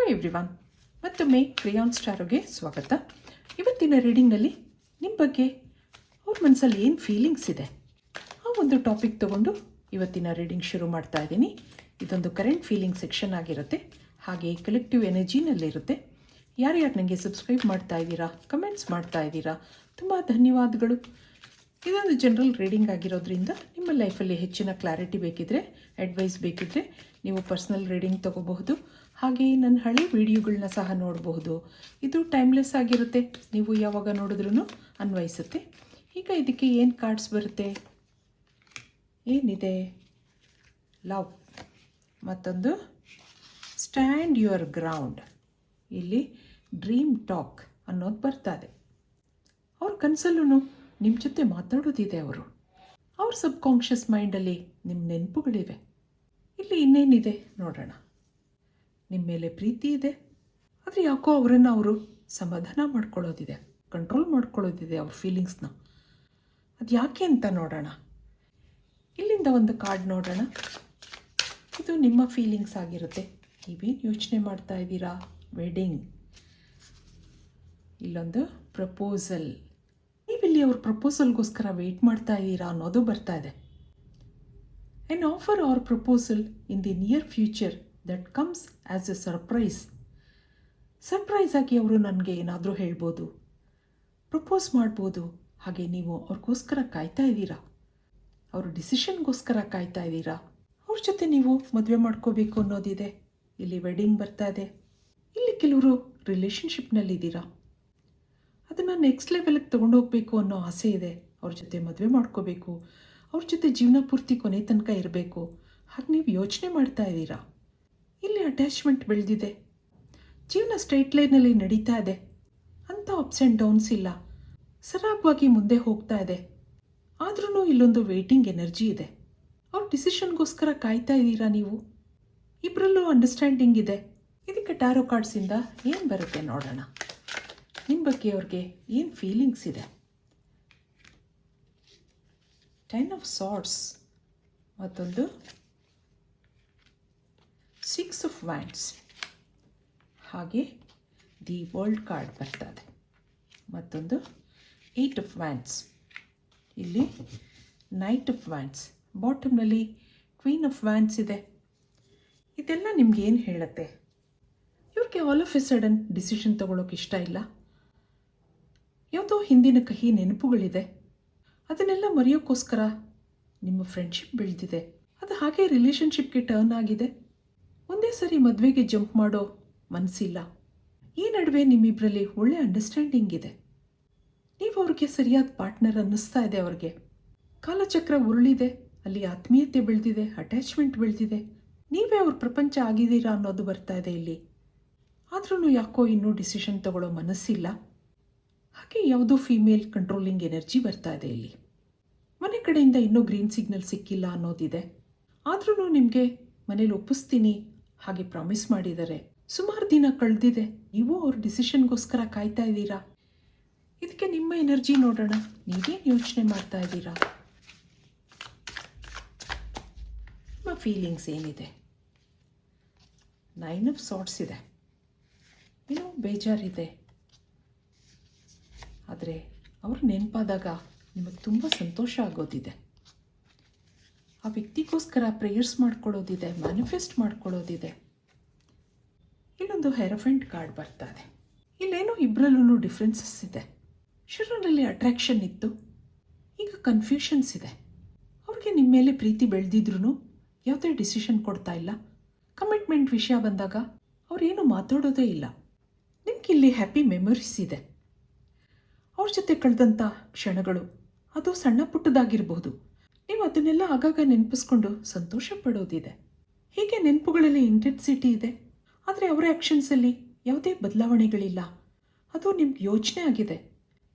Hi everyone, ಮತ್ತೊಮ್ಮೆ ಕ್ರಿಯಾನ್ ಸ್ಟಾರೋಗೆ ಸ್ವಾಗತ. ಇವತ್ತಿನ ರೀಡಿಂಗ್ನಲ್ಲಿ ನಿಮ್ಮ ಬಗ್ಗೆ ಅವ್ರ ಮನಸ್ಸಲ್ಲಿ ಏನು ಫೀಲಿಂಗ್ಸ್ ಇದೆ ಆ ಒಂದು ಟಾಪಿಕ್ ತೊಗೊಂಡು ಇವತ್ತಿನ ರೀಡಿಂಗ್ ಶುರು ಮಾಡ್ತಾ ಇದ್ದೀನಿ. ಇದೊಂದು ಕರೆಂಟ್ ಫೀಲಿಂಗ್ ಸೆಕ್ಷನ್ ಆಗಿರುತ್ತೆ, ಹಾಗೆ ಕಲೆಕ್ಟಿವ್ ಎನರ್ಜಿನಲ್ಲಿರುತ್ತೆ. ಯಾರ್ಯಾರು ನನಗೆ ಸಬ್ಸ್ಕ್ರೈಬ್ ಮಾಡ್ತಾ ಇದ್ದೀರಾ, ಕಮೆಂಟ್ಸ್ ಮಾಡ್ತಾ ಇದ್ದೀರಾ, ತುಂಬ ಧನ್ಯವಾದಗಳು. ಇದೊಂದು ಜನರಲ್ ರೀಡಿಂಗ್ ಆಗಿರೋದ್ರಿಂದ ನಿಮ್ಮ ಲೈಫಲ್ಲಿ ಹೆಚ್ಚಿನ ಕ್ಲಾರಿಟಿ ಬೇಕಿದ್ರೆ, ಅಡ್ವೈಸ್ ಬೇಕಿದ್ರೆ ನೀವು ಪರ್ಸ್ನಲ್ ರೀಡಿಂಗ್ ತೊಗೋಬಹುದು. ಹಾಗೆ ನನ್ನ ಹಳೆ ವಿಡಿಯೋಗಳನ್ನ ಸಹ ನೋಡಬಹುದು. ಇದು ಟೈಮ್ಲೆಸ್ ಆಗಿರುತ್ತೆ, ನೀವು ಯಾವಾಗ ನೋಡಿದ್ರೂ ಅನ್ವಯಿಸುತ್ತೆ. ಈಗ ಇದಕ್ಕೆ ಏನು ಕಾರ್ಡ್ಸ್ ಬರುತ್ತೆ, ಏನಿದೆ? ಲವ್, ಮತ್ತೊಂದು ಸ್ಟ್ಯಾಂಡ್ ಯುವರ್ ಗ್ರೌಂಡ್. ಇಲ್ಲಿ ಡ್ರೀಮ್ ಟಾಕ್ ಅನ್ನೋದು ಬರ್ತಾ ಇದೆ. ಅವ್ರ ಕನಸಲ್ಲೂ ನಿಮ್ಮ ಜೊತೆ ಮಾತಾಡೋದಿದೆ. ಅವ್ರ ಸಬ್ಕಾನ್ಷಿಯಸ್ ಮೈಂಡಲ್ಲಿ ನಿಮ್ಮ ನೆನಪುಗಳಿವೆ. ಇಲ್ಲಿ ಇನ್ನೇನಿದೆ ನೋಡೋಣ. ನಿಮ್ಮ ಮೇಲೆ ಪ್ರೀತಿ ಇದೆ, ಆದರೆ ಯಾಕೋ ಅವರನ್ನು ಅವರು ಸಮಾಧಾನ ಮಾಡ್ಕೊಳ್ಳೋದಿದೆ, ಕಂಟ್ರೋಲ್ ಮಾಡ್ಕೊಳ್ಳೋದಿದೆ ಅವ್ರ ಫೀಲಿಂಗ್ಸ್ನ. ಅದು ಯಾಕೆ ಅಂತ ನೋಡೋಣ. ಇಲ್ಲಿಂದ ಒಂದು ಕಾರ್ಡ್ ನೋಡೋಣ. ಇದು ನಿಮ್ಮ ಫೀಲಿಂಗ್ಸ್ ಆಗಿರುತ್ತೆ. ನೀವೇನು ಯೋಚನೆ ಮಾಡ್ತಾ ಇದ್ದೀರಾ? ವೆಡ್ಡಿಂಗ್. ಇಲ್ಲೊಂದು ಪ್ರಪೋಸಲ್. ನೀವಿಲ್ಲಿ ಅವ್ರ ಪ್ರಪೋಸಲ್ಗೋಸ್ಕರ ವೆಯ್ಟ್ ಮಾಡ್ತಾ ಇದ್ದೀರಾ ಅನ್ನೋದು ಬರ್ತಾ ಇದೆ. An offer or proposal in the near future that comes as a surprise. Surprise ಆಗಿ ಅವರು ನನಗೆ ಏನಾದರೂ ಹೇಳ್ಬೋದು, ಪ್ರಪೋಸ್ ಮಾಡ್ಬೋದು. ಹಾಗೆ ನೀವು ಅವ್ರಿಗೋಸ್ಕರ ಕಾಯ್ತಾ ಇದ್ದೀರಾ, ಅವ್ರ ಡಿಸಿಷನ್ಗೋಸ್ಕರ ಕಾಯ್ತಾ ಇದ್ದೀರಾ. ಅವ್ರ ಜೊತೆ ನೀವು ಮದುವೆ ಮಾಡ್ಕೋಬೇಕು ಅನ್ನೋದಿದೆ. ಇಲ್ಲಿ ವೆಡ್ಡಿಂಗ್ ಬರ್ತಾ ಇದೆ. ಇಲ್ಲಿ ಕೆಲವರು ರಿಲೇಷನ್ಶಿಪ್ನಲ್ಲಿದ್ದೀರಾ, ಅದನ್ನು ನೆಕ್ಸ್ಟ್ ಲೆವೆಲ್ಗೆ ತೊಗೊಂಡೋಗ್ಬೇಕು ಅನ್ನೋ ಆಸೆ ಇದೆ. ಅವ್ರ ಜೊತೆ ಮದುವೆ ಮಾಡ್ಕೋಬೇಕು, ಅವ್ರ ಜೊತೆ ಜೀವನ ಪೂರ್ತಿ ಕೊನೆ ತನಕ ಇರಬೇಕು, ಹಾಗೆ ನೀವು ಯೋಚನೆ ಮಾಡ್ತಾ ಇದ್ದೀರಾ. ಇಲ್ಲಿ ಅಟ್ಯಾಚ್ಮೆಂಟ್ ಬೆಳೆದಿದೆ. ಜೀವನ ಸ್ಟ್ರೈಟ್ ಲೈನಲ್ಲಿ ನಡೀತಾ ಇದೆ, ಅಂಥ ಅಪ್ಸ್ ಆ್ಯಂಡ್ ಡೌನ್ಸ್ ಇಲ್ಲ, ಸರಾಗವಾಗಿ ಮುಂದೆ ಹೋಗ್ತಾ ಇದೆ. ಆದ್ರೂ ಇಲ್ಲೊಂದು ವೇಟಿಂಗ್ ಎನರ್ಜಿ ಇದೆ. ಅವ್ರ ಡಿಸಿಷನ್ಗೋಸ್ಕರ ಕಾಯ್ತಾ ಇದ್ದೀರಾ ನೀವು. ಇಬ್ಬರಲ್ಲೂ ಅಂಡರ್ಸ್ಟ್ಯಾಂಡಿಂಗ್ ಇದೆ. ಇದಕ್ಕೆ ಟ್ಯಾರೋ ಕಾರ್ಡ್ಸಿಂದ ಏನು ಬರುತ್ತೆ ನೋಡೋಣ. ನಿಮ್ಮ ಬಗ್ಗೆ ಅವ್ರಿಗೆ ಏನು ಫೀಲಿಂಗ್ಸ್ ಇದೆ? 10 of Swords, ಮತ್ತೊಂದು 6 of Wands, ಹಾಗೆ ದಿ ವರ್ಲ್ಡ್ ಕಾರ್ಡ್ ಬರ್ತದೆ. ಮತ್ತೊಂದು 8 of Wands. ಇಲ್ಲಿ ನೈಟ್ ಆಫ್ ವ್ಯಾಂಡ್ಸ್, ಬಾಟಮ್ನಲ್ಲಿ ಕ್ವೀನ್ ಆಫ್ ವ್ಯಾಂಡ್ಸ್ ಇದೆ. ಇದೆಲ್ಲ ನಿಮ್ಗೆ ಏನು ಹೇಳುತ್ತೆ? ಇವ್ರಿಗೆ all of a sudden decision ತೊಗೊಳೋಕೆ ಇಷ್ಟ ಇಲ್ಲ. ಯಾವುದೋ ಹಿಂದಿನ ಕಹಿ ನೆನಪುಗಳಿದೆ, ಅದನ್ನೆಲ್ಲ ಮರೆಯೋಕ್ಕೋಸ್ಕರ ನಿಮ್ಮ ಫ್ರೆಂಡ್ಶಿಪ್ ಬೆಳೆದಿದೆ. ಅದು ಹಾಗೆ ರಿಲೇಷನ್ಶಿಪ್ಗೆ ಟರ್ನ್ ಆಗಿದೆ. ಒಂದೇ ಸರಿ ಮದುವೆಗೆ ಜಂಪ್ ಮಾಡೋ ಮನಸ್ಸಿಲ್ಲ. ಈ ನಡುವೆ ನಿಮ್ಮಿಬ್ಬರಲ್ಲಿ ಒಳ್ಳೆ ಅಂಡರ್ಸ್ಟ್ಯಾಂಡಿಂಗ್ ಇದೆ. ನೀವು ಅವ್ರಿಗೆ ಸರಿಯಾದ ಪಾರ್ಟ್ನರ್ ಅನ್ನಿಸ್ತಾ ಇದೆ. ಅವ್ರಿಗೆ ಕಾಲಚಕ್ರ ಉರುಳಿದೆ, ಅಲ್ಲಿ ಆತ್ಮೀಯತೆ ಬೆಳೆದಿದೆ, ಅಟ್ಯಾಚ್ಮೆಂಟ್ ಬೆಳೆದಿದೆ. ನೀವೇ ಅವ್ರ ಪ್ರಪಂಚ ಆಗಿದ್ದೀರಾ ಅನ್ನೋದು ಬರ್ತಾ ಇದೆ ಇಲ್ಲಿ. ಆದ್ರೂ ಯಾಕೋ ಇನ್ನೂ ಡಿಸಿಷನ್ ತಗೊಳ್ಳೋ ಮನಸ್ಸಿಲ್ಲ. ಹಾಗೆ ಯಾವುದೋ ಫೀಮೇಲ್ ಕಂಟ್ರೋಲಿಂಗ್ ಎನರ್ಜಿ ಬರ್ತಾ ಇದೆ ಇಲ್ಲಿ. ಮನೆ ಕಡೆಯಿಂದ ಇನ್ನೂ ಗ್ರೀನ್ ಸಿಗ್ನಲ್ ಸಿಕ್ಕಿಲ್ಲ ಅನ್ನೋದಿದೆ. ಆದ್ರೂ ನಿಮಗೆ ಮನೇಲಿ ಒಪ್ಪಿಸ್ತೀನಿ ಹಾಗೆ ಪ್ರಾಮಿಸ್ ಮಾಡಿದ್ದಾರೆ. ಸುಮಾರು ದಿನ ಕಳೆದಿದೆ, ನೀವು ಅವ್ರ ಡಿಸಿಷನ್ಗೋಸ್ಕರ ಕಾಯ್ತಾ ಇದ್ದೀರಾ. ಇದಕ್ಕೆ ನಿಮ್ಮ ಎನರ್ಜಿ ನೋಡೋಣ. ನೀವೇನು ಯೋಚನೆ ಮಾಡ್ತಾ ಇದ್ದೀರಾ? ನಿಮ್ಮ ಫೀಲಿಂಗ್ಸ್ ಏನಿದೆ? 9 of Swords ಇದೆ. ಏನೋ ಬೇಜಾರಿದೆ, ಆದರೆ ಅವ್ರು ನೆನಪಾದಾಗ ನಿಮಗೆ ತುಂಬ ಸಂತೋಷ ಆಗೋದಿದೆ. ಆ ವ್ಯಕ್ತಿಗೋಸ್ಕರ ಪ್ರೇಯರ್ಸ್ ಮಾಡ್ಕೊಳ್ಳೋದಿದೆ, ಮ್ಯಾನಿಫೆಸ್ಟ್ ಮಾಡ್ಕೊಳ್ಳೋದಿದೆ. ಇಲ್ಲೊಂದು ಹೆರಫೆಂಟ್ ಕಾರ್ಡ್ ಬರ್ತಾ ಇದೆ. ಇಲ್ಲೇನೋ ಇಬ್ಬರಲ್ಲೂ ಡಿಫ್ರೆನ್ಸಸ್ ಇದೆ. ಶುರುವಿನಲ್ಲಿ ಅಟ್ರಾಕ್ಷನ್ ಇತ್ತು, ಈಗ ಕನ್ಫ್ಯೂಷನ್ಸ್ ಇದೆ. ಅವ್ರಿಗೆ ನಿಮ್ಮ ಮೇಲೆ ಪ್ರೀತಿ ಬೆಳೆದಿದ್ರೂ ಯಾವುದೇ ಡಿಸಿಷನ್ ಕೊಡ್ತಾ ಇಲ್ಲ. ಕಮಿಟ್ಮೆಂಟ್ ವಿಷಯ ಬಂದಾಗ ಅವ್ರೇನು ಮಾತಾಡೋದೇ ಇಲ್ಲ. ನಿಮ್ಗೆ ಇಲ್ಲಿ ಹ್ಯಾಪಿ ಮೆಮೊರೀಸ್ ಇದೆ. ಅವ್ರ ಜೊತೆ ಕಳೆದಂಥ ಕ್ಷಣಗಳು, ಅದು ಸಣ್ಣ ಪುಟ್ಟದಾಗಿರ್ಬೋದು. ನೀವು ಅದನ್ನೆಲ್ಲ ಆಗಾಗ ನೆನಪಿಸ್ಕೊಂಡು ಸಂತೋಷ ಪಡೋದಿದೆ. ಹೀಗೆ ನೆನಪುಗಳಲ್ಲಿ ಇಂಟೆನ್ಸಿಟಿ ಇದೆ, ಆದರೆ ಅವರ ಆ್ಯಕ್ಷನ್ಸಲ್ಲಿ ಯಾವುದೇ ಬದಲಾವಣೆಗಳಿಲ್ಲ. ಅದು ನಿಮ್ಗೆ ಯೋಚನೆ ಆಗಿದೆ.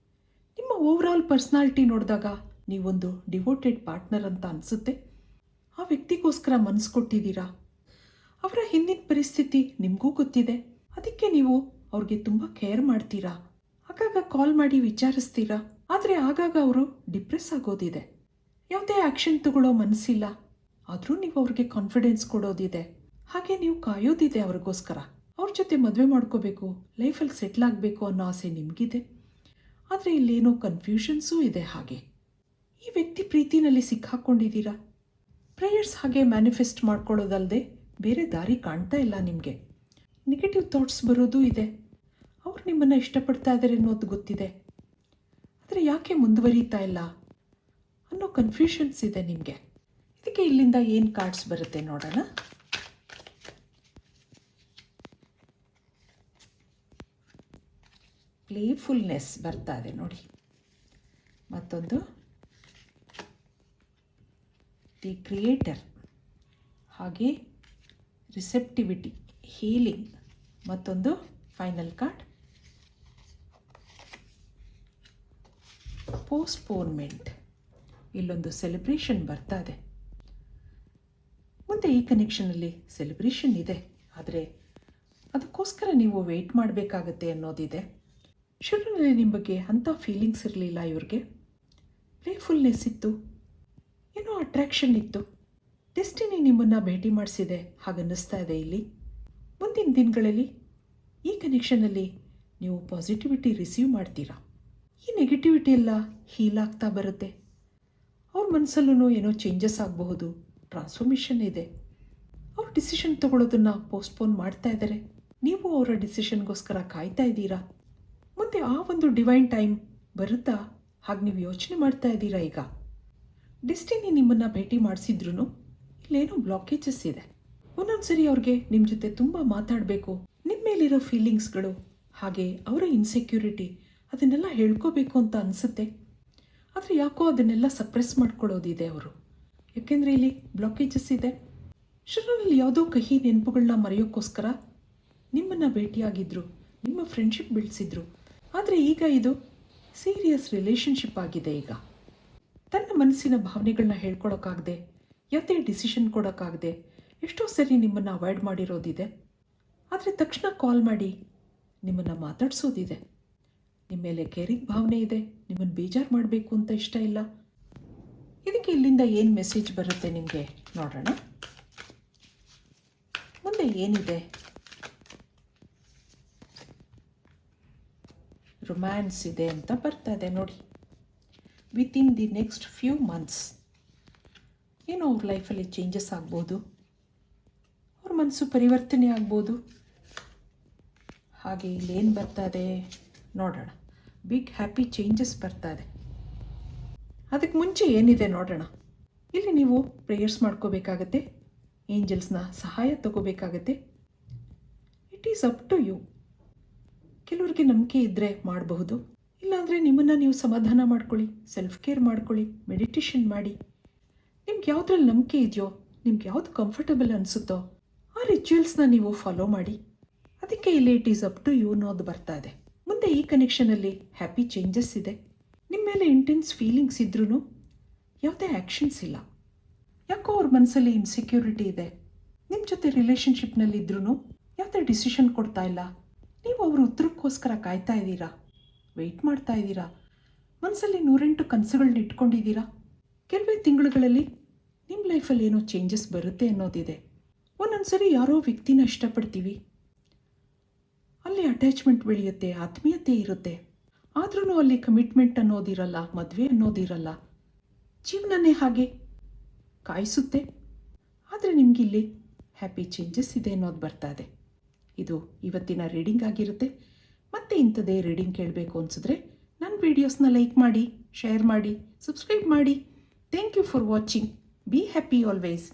ನಿಮ್ಮ ಓವರಾಲ್ ಪರ್ಸ್ನಾಲಿಟಿ ನೋಡಿದಾಗ ನೀವೊಂದು ಡಿವೋಟೆಡ್ ಪಾರ್ಟ್ನರ್ ಅಂತ ಅನಿಸುತ್ತೆ. ಆ ವ್ಯಕ್ತಿಗೋಸ್ಕರ ಮನಸ್ಸು ಕೊಟ್ಟಿದ್ದೀರಾ. ಅವರ ಹಿಂದಿನ ಪರಿಸ್ಥಿತಿ ನಿಮಗೂ ಗೊತ್ತಿದೆ, ಅದಕ್ಕೆ ನೀವು ಅವ್ರಿಗೆ ತುಂಬ ಕೇರ್ ಮಾಡ್ತೀರಾ. ಆಗಾಗ ಕಾಲ್ ಮಾಡಿ ವಿಚಾರಿಸ್ತೀರಾ, ಆದರೆ ಆಗಾಗ ಅವರು ಡಿಪ್ರೆಸ್ ಆಗೋದಿದೆ. ಯಾವುದೇ ಆ್ಯಕ್ಷನ್ ತಗೊಳ್ಳೋ ಮನಸ್ಸಿಲ್ಲ, ಆದರೂ ನೀವು ಅವ್ರಿಗೆ ಕಾನ್ಫಿಡೆನ್ಸ್ ಕೊಡೋದಿದೆ. ಹಾಗೆ ನೀವು ಕಾಯೋದಿದೆ ಅವ್ರಿಗೋಸ್ಕರ. ಅವ್ರ ಜೊತೆ ಮದುವೆ ಮಾಡ್ಕೋಬೇಕು, ಲೈಫಲ್ಲಿ ಸೆಟ್ಲ್ ಆಗಬೇಕು ಅನ್ನೋ ಆಸೆ ನಿಮಗಿದೆ. ಆದರೆ ಇಲ್ಲೇನೋ ಕನ್ಫ್ಯೂಷನ್ಸೂ ಇದೆ. ಹಾಗೆ ಈ ವ್ಯಕ್ತಿ ಪ್ರೀತಿನಲ್ಲಿ ಸಿಕ್ಕಾಕ್ಕೊಂಡಿದ್ದೀರಾ. ಪ್ರೇಯರ್ಸ್ ಹಾಗೆ ಮ್ಯಾನಿಫೆಸ್ಟ್ ಮಾಡ್ಕೊಳ್ಳೋದಲ್ಲದೆ ಬೇರೆ ದಾರಿ ಕಾಣ್ತಾ ಇಲ್ಲ ನಿಮಗೆ. ನೆಗೆಟಿವ್ ಥಾಟ್ಸ್ ಬರೋದೂ ಇದೆ. ಅವ್ರು ನಿಮ್ಮನ್ನು ಇಷ್ಟಪಡ್ತಾ ಇದ್ದಾರೆ ಅನ್ನೋದು ಗೊತ್ತಿದೆ, ಆದರೆ ಯಾಕೆ ಮುಂದುವರಿತಾ ಇಲ್ಲ ಅನ್ನೋ ಕನ್ಫ್ಯೂಷನ್ಸ್ ಇದೆ ನಿಮಗೆ. ಇದಕ್ಕೆ ಇಲ್ಲಿಂದ ಏನು ಕಾರ್ಡ್ಸ್ ಬರುತ್ತೆ ನೋಡೋಣ. ಪ್ಲೇಫುಲ್ನೆಸ್ ಬರ್ತಾ ಇದೆ ನೋಡಿ. ಮತ್ತೊಂದು ದಿ ಕ್ರಿಯೇಟರ್, ಹಾಗೆ ರಿಸೆಪ್ಟಿವಿಟಿ, ಹೀಲಿಂಗ್. ಮತ್ತೊಂದು ಫೈನಲ್ ಕಾರ್ಡ್ ಪೋಸ್ಟ್ಪೋನ್ಮೆಂಟ್. ಇಲ್ಲೊಂದು ಸೆಲೆಬ್ರೇಷನ್ ಬರ್ತಾ ಇದೆ. ಮುಂದೆ ಈ ಕನೆಕ್ಷನಲ್ಲಿ ಸೆಲೆಬ್ರೇಷನ್ ಇದೆ, ಆದರೆ ಅದಕ್ಕೋಸ್ಕರ ನೀವು ವೆಯ್ಟ್ ಮಾಡಬೇಕಾಗತ್ತೆ ಅನ್ನೋದಿದೆ. ಶುರುವಿನಲ್ಲಿ ನಿಮ್ಮ ಬಗ್ಗೆ ಅಂಥ ಫೀಲಿಂಗ್ಸ್ ಇರಲಿಲ್ಲ ಇವ್ರಿಗೆ. ಪ್ಲೇಫುಲ್ನೆಸ್ ಇತ್ತು, ಏನೋ ಅಟ್ರ್ಯಾಕ್ಷನ್ ಇತ್ತು. ಡೆಸ್ಟಿನಿ ನಿಮ್ಮನ್ನು ಭೇಟಿ ಮಾಡಿಸಿದೆ ಹಾಗನ್ನಿಸ್ತಾ ಇದೆ ಇಲ್ಲಿ. ಮುಂದಿನ ದಿನಗಳಲ್ಲಿ ಈ ಕನೆಕ್ಷನಲ್ಲಿ ನೀವು ಪಾಸಿಟಿವಿಟಿ ರಿಸೀವ್ ಮಾಡ್ತೀರಾ. ಈ ನೆಗೆಟಿವಿಟಿ ಎಲ್ಲ ಹೀಲ್ ಆಗ್ತಾ ಬರುತ್ತೆ. ಅವ್ರ ಮನಸ್ಸಲ್ಲೂ ಏನೋ ಚೇಂಜಸ್ ಆಗಬಹುದು, ಟ್ರಾನ್ಸ್ಫಾರ್ಮೇಷನ್ ಇದೆ. ಅವ್ರ ಡಿಸಿಷನ್ ತೊಗೊಳೋದನ್ನು ಪೋಸ್ಟ್ಪೋನ್ ಮಾಡ್ತಾ ಇದ್ದಾರೆ. ನೀವು ಅವರ ಡಿಸಿಷನ್ಗೋಸ್ಕರ ಕಾಯ್ತಾ ಇದ್ದೀರಾ. ಮುಂದೆ ಆ ಒಂದು ಡಿವೈನ್ ಟೈಮ್ ಬರುತ್ತಾ ಹಾಗೆ ನೀವು ಯೋಚನೆ ಮಾಡ್ತಾ ಇದ್ದೀರಾ. ಈಗ ಡೆಸ್ಟಿನಿ ನಿಮ್ಮನ್ನು ಭೇಟಿ ಮಾಡಿಸಿದ್ರು ಇಲ್ಲೇನೋ ಬ್ಲಾಕೇಜಸ್ ಇದೆ. ಒಂದೊಂದು ಸರಿ ಅವ್ರಿಗೆ ನಿಮ್ಮ ಜೊತೆ ತುಂಬ ಮಾತಾಡಬೇಕು, ನಿಮ್ಮ ಮೇಲಿರೋ ಫೀಲಿಂಗ್ಸ್ಗಳು ಹಾಗೆ ಅವರ ಇನ್ಸೆಕ್ಯೂರಿಟಿ ಅದನ್ನೆಲ್ಲ ಹೇಳ್ಕೋಬೇಕು ಅಂತ ಅನಿಸುತ್ತೆ. ಆದರೆ ಯಾಕೋ ಅದನ್ನೆಲ್ಲ ಸಪ್ರೆಸ್ ಮಾಡ್ಕೊಳ್ಳೋದಿದೆ ಅವರು, ಯಾಕೆಂದರೆ ಇಲ್ಲಿ ಬ್ಲಾಕೇಜಸ್ ಇದೆ. ಶುರುವಿನಲ್ಲಿ ಯಾವುದೋ ಕಹಿ ನೆನಪುಗಳನ್ನ ಮರೆಯೋಕ್ಕೋಸ್ಕರ ನಿಮ್ಮನ್ನು ಭೇಟಿಯಾಗಿದ್ದರು, ನಿಮ್ಮ ಫ್ರೆಂಡ್ಶಿಪ್ ಬೆಳೆಸಿದ್ರು. ಆದರೆ ಈಗ ಇದು ಸೀರಿಯಸ್ ರಿಲೇಷನ್ಶಿಪ್ ಆಗಿದೆ. ಈಗ ತನ್ನ ಮನಸ್ಸಿನ ಭಾವನೆಗಳನ್ನ ಹೇಳ್ಕೊಳಕ್ಕಾಗದೆ, ಯಾವುದೇ ಡಿಸಿಷನ್ ಕೊಡೋಕ್ಕಾಗದೆ ಎಷ್ಟೋ ಸರಿ ನಿಮ್ಮನ್ನು ಅವಾಯ್ಡ್ ಮಾಡಿರೋದಿದೆ. ಆದರೆ ತಕ್ಷಣ ಕಾಲ್ ಮಾಡಿ ನಿಮ್ಮನ್ನು ಮಾತಾಡಿಸೋದಿದೆ. ನಿಮ್ಮ ಮೇಲೆ ಕೇರಿಂಗ್ ಭಾವನೆ ಇದೆ, ನಿಮ್ಮನ್ನು ಬೇಜಾರು ಮಾಡಬೇಕು ಅಂತ ಇಷ್ಟ ಇಲ್ಲ. ಇದಕ್ಕೆ ಇಲ್ಲಿಂದ ಏನು ಮೆಸೇಜ್ ಬರುತ್ತೆ ನಿಮಗೆ ನೋಡೋಣ. ಮುಂದೆ ಏನಿದೆ? ರೊಮ್ಯಾನ್ಸ್ ಇದೆ ಅಂತ ಬರ್ತಾ ಇದೆ ನೋಡಿ. Within the next few months ಏನೋ ಅವ್ರ ಲೈಫಲ್ಲಿ ಚೇಂಜಸ್ ಆಗ್ಬೋದು, ಅವ್ರ ಮನಸ್ಸು ಪರಿವರ್ತನೆ ಆಗ್ಬೋದು. ಹಾಗೆ ಇಲ್ಲೇನು ಬರ್ತಾ ಇದೆ ನೋಡೋಣ. ಬಿಗ್ ಹ್ಯಾಪಿ ಚೇಂಜಸ್ ಬರ್ತಾ ಇದೆ. ಅದಕ್ಕೆ ಮುಂಚೆ ಏನಿದೆ ನೋಡೋಣ. ಇಲ್ಲಿ ನೀವು ಪ್ರೇಯರ್ಸ್ ಮಾಡ್ಕೋಬೇಕಾಗತ್ತೆ, ಏಂಜಲ್ಸ್ನ ಸಹಾಯ ತಗೋಬೇಕಾಗತ್ತೆ. It is up to you. ಕೆಲವರಿಗೆ ನಂಬಿಕೆ ಇದ್ದರೆ ಮಾಡಬಹುದು, ಇಲ್ಲಾಂದರೆ ನಿಮ್ಮನ್ನು ನೀವು ಸಮಾಧಾನ ಮಾಡ್ಕೊಳ್ಳಿ, ಸೆಲ್ಫ್ ಕೇರ್ ಮಾಡ್ಕೊಳ್ಳಿ, ಮೆಡಿಟೇಷನ್ ಮಾಡಿ. ನಿಮ್ಗೆ ಯಾವುದ್ರಲ್ಲಿ ನಂಬಿಕೆ ಇದೆಯೋ, ನಿಮ್ಗೆ ಯಾವುದು ಕಂಫರ್ಟಬಲ್ ಅನಿಸುತ್ತೋ ಆ ರಿಚುವಲ್ಸ್ನ ನೀವು ಫಾಲೋ ಮಾಡಿ. ಅದಕ್ಕೆ ಇಲ್ಲಿ it is up to you ಅನ್ನೋದು ಬರ್ತಾ ಇದೆ. ಮುಂದೆ ಈ ಕನೆಕ್ಷನಲ್ಲಿ ಹ್ಯಾಪಿ ಚೇಂಜಸ್ ಇದೆ. ನಿಮ್ಮ ಮೇಲೆ ಇಂಟೆನ್ಸ್ ಫೀಲಿಂಗ್ಸ್ ಇದ್ರೂ ಯಾವುದೇ ಆ್ಯಕ್ಷನ್ಸ್ ಇಲ್ಲ. ಯಾಕೋ ಅವ್ರ ಮನಸ್ಸಲ್ಲಿ ಇನ್ಸೆಕ್ಯೂರಿಟಿ ಇದೆ. ನಿಮ್ಮ ಜೊತೆ ರಿಲೇಷನ್ಶಿಪ್ನಲ್ಲಿದ್ರೂ ಯಾವುದೇ ಡಿಸಿಷನ್ ಕೊಡ್ತಾ ಇಲ್ಲ. ನೀವು ಅವ್ರ ಉತ್ತರಕ್ಕೋಸ್ಕರ ಕಾಯ್ತಾ ಇದ್ದೀರಾ, ವೆಯ್ಟ್ ಮಾಡ್ತಾ ಇದ್ದೀರಾ. ಮನಸ್ಸಲ್ಲಿ 108 ಕನಸುಗಳನ್ನ ಇಟ್ಕೊಂಡಿದ್ದೀರಾ. ಕೆಲವೇ ತಿಂಗಳುಗಳಲ್ಲಿ ನಿಮ್ಮ ಲೈಫಲ್ಲಿ ಏನೋ ಚೇಂಜಸ್ ಬರುತ್ತೆ ಅನ್ನೋದಿದೆ. ಒಂದೊಂದು ಸರಿ ಯಾರೋ ವ್ಯಕ್ತಿನ ಇಷ್ಟಪಡ್ತೀವಿ, ಅಲ್ಲಿ ಅಟ್ಯಾಚ್ಮೆಂಟ್ ಬೆಳೆಯುತ್ತೆ, ಆತ್ಮೀಯತೆ ಇರುತ್ತೆ. ಆದ್ರೂ ಅಲ್ಲಿ ಕಮಿಟ್ಮೆಂಟ್ ಅನ್ನೋದಿರಲ್ಲ, ಮದುವೆ ಅನ್ನೋದಿರಲ್ಲ. ಜೀವನನೇ ಹಾಗೆ ಕಾಯಿಸುತ್ತೆ. ಆದರೆ ನಿಮಗಿಲ್ಲಿ ಹ್ಯಾಪಿ ಚೇಂಜಸ್ ಇದೆ ಅನ್ನೋದು ಬರ್ತಾ ಇದೆ. ಇದು ಇವತ್ತಿನ ರೀಡಿಂಗ್ ಆಗಿರುತ್ತೆ. ಮತ್ತೆ ಇಂಥದ್ದೇ ರೀಡಿಂಗ್ ಕೇಳಬೇಕು ಅನಿಸಿದ್ರೆ ನನ್ನ ವೀಡಿಯೋಸ್ನ ಲೈಕ್ ಮಾಡಿ, ಶೇರ್ ಮಾಡಿ, ಸಬ್ಸ್ಕ್ರೈಬ್ ಮಾಡಿ. Thank you for watching. Be happy always.